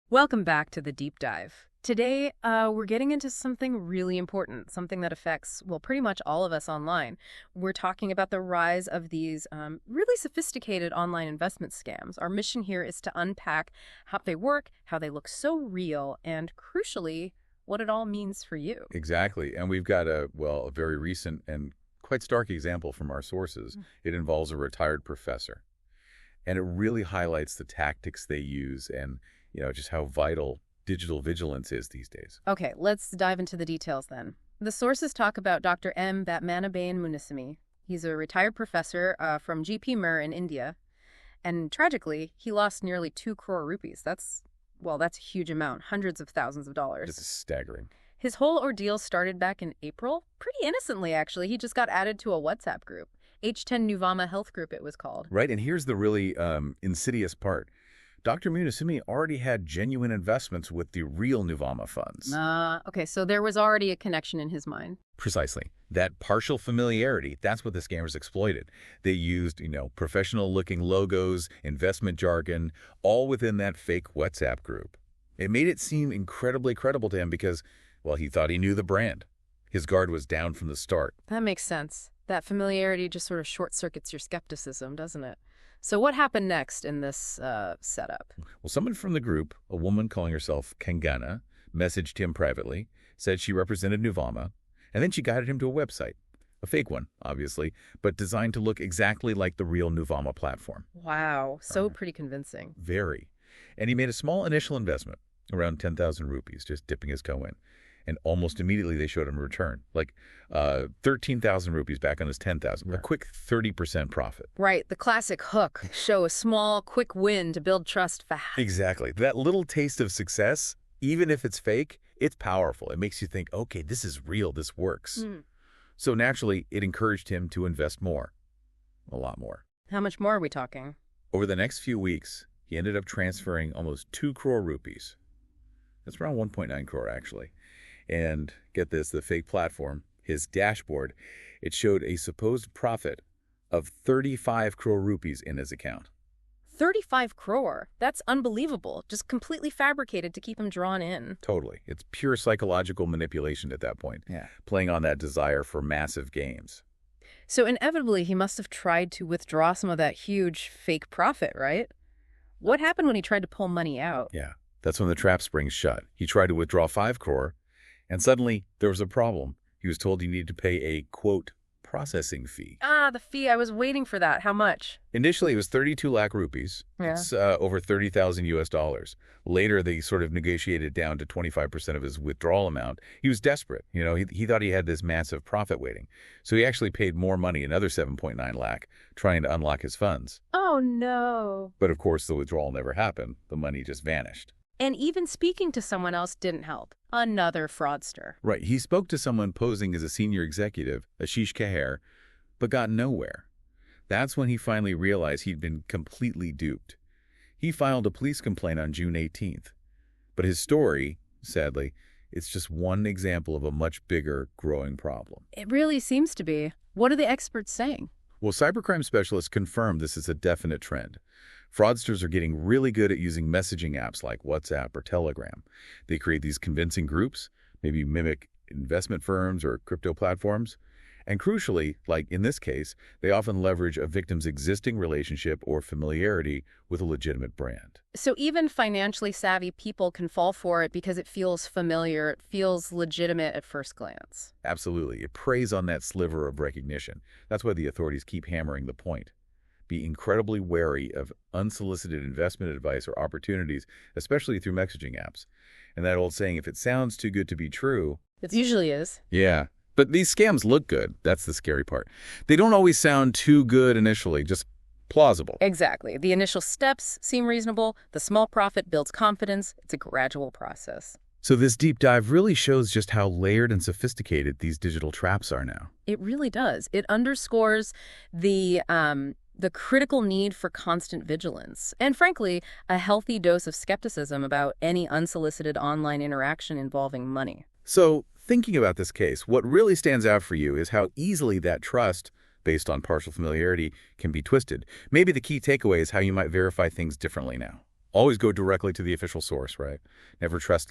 Welcome back to the deep dive. Today, we're getting into something really important, something that affects, well, pretty much all of us online. We're talking about the rise of these really sophisticated online investment scams. Our mission here is to unpack how they work, how they look so real, and crucially, what it all means for you. Exactly. And we've got a very recent and quite stark example from our sources. It involves a retired professor. And it really highlights the tactics they use and, just how vital digital vigilance is these days. Okay, let's dive into the details then. The sources talk about Dr. M. Batmanabayan Munisimi. He's a retired professor from JIPMER in India. And tragically, he lost nearly 2 crore rupees. That's a huge amount, hundreds of thousands of dollars. This is staggering. His whole ordeal started back in April. Pretty innocently, actually. He just got added to a WhatsApp group. H10 Nuvama Health Group, it was called. Right, and here's the really insidious part. Dr. Munisimi already had genuine investments with the real Nuvama funds. Okay, so there was already a connection in his mind. Precisely. That partial familiarity, that's what the scammers exploited. They used, professional-looking logos, investment jargon, all within that fake WhatsApp group. It made it seem incredibly credible to him because, well, he thought he knew the brand. His guard was down from the start. That makes sense. That familiarity just sort of short-circuits your skepticism, doesn't it? So what happened next in this setup? Well, someone from the group, a woman calling herself Kangana, messaged him privately, said she represented Nuvama, and then she guided him to a website. A fake one, obviously, but designed to look exactly like the real Nuvama platform. Wow, so pretty convincing. Very. And he made a small initial investment, around 10,000 rupees, just dipping his toe in. And almost immediately they showed him a return, like 13,000 rupees back on his 10,000, a quick 30% profit. Right, the classic hook, show a small, quick win to build trust fast. Exactly. That little taste of success, even if it's fake, it's powerful. It makes you think, okay, this is real, this works. So naturally, it encouraged him to invest more, a lot more. How much more are we talking? Over the next few weeks, he ended up transferring almost 2 crore rupees. That's around 1.9 crore, actually. And get this, the fake platform, his dashboard, it showed a supposed profit of 35 crore rupees in his account. 35 crore? That's unbelievable. Just completely fabricated to keep him drawn in. Totally. It's pure psychological manipulation at that point. Yeah. Playing on that desire for massive gains. So inevitably, he must have tried to withdraw some of that huge fake profit, right? What happened when he tried to pull money out? Yeah, that's when the trap springs shut. He tried to withdraw 5 crore. And suddenly, there was a problem. He was told he needed to pay a, quote, processing fee. The fee. I was waiting for that. How much? Initially, it was 32 lakh rupees. Yeah. It's over 30,000 US dollars. Later, they sort of negotiated down to 25% of his withdrawal amount. He was desperate. He thought he had this massive profit waiting. So he actually paid more money, another 7.9 lakh, trying to unlock his funds. Oh, no. But of course, the withdrawal never happened. The money just vanished. And even speaking to someone else didn't help. Another fraudster. Right. He spoke to someone posing as a senior executive, Ashish Kaher, but got nowhere. That's when he finally realized he'd been completely duped. He filed a police complaint on June 18th. But his story, sadly, it's just one example of a much bigger, growing problem. It really seems to be. What are the experts saying? Well, cybercrime specialists confirm this is a definite trend. Fraudsters are getting really good at using messaging apps like WhatsApp or Telegram. They create these convincing groups, maybe mimic investment firms or crypto platforms. And crucially, like in this case, they often leverage a victim's existing relationship or familiarity with a legitimate brand. So even financially savvy people can fall for it because it feels familiar, it feels legitimate at first glance. Absolutely. It preys on that sliver of recognition. That's why the authorities keep hammering the point. Be incredibly wary of unsolicited investment advice or opportunities, especially through messaging apps. And that old saying, if it sounds too good to be true... It usually is. Yeah. But these scams look good. That's the scary part. They don't always sound too good initially, just plausible. Exactly. The initial steps seem reasonable. The small profit builds confidence. It's a gradual process. So this deep dive really shows just how layered and sophisticated these digital traps are now. It really does. It underscores the critical need for constant vigilance and, frankly, a healthy dose of skepticism about any unsolicited online interaction involving money. So, thinking about this case, what really stands out for you is how easily that trust, based on partial familiarity, can be twisted. Maybe the key takeaway is how you might verify things differently now. Always go directly to the official source, right? Never trust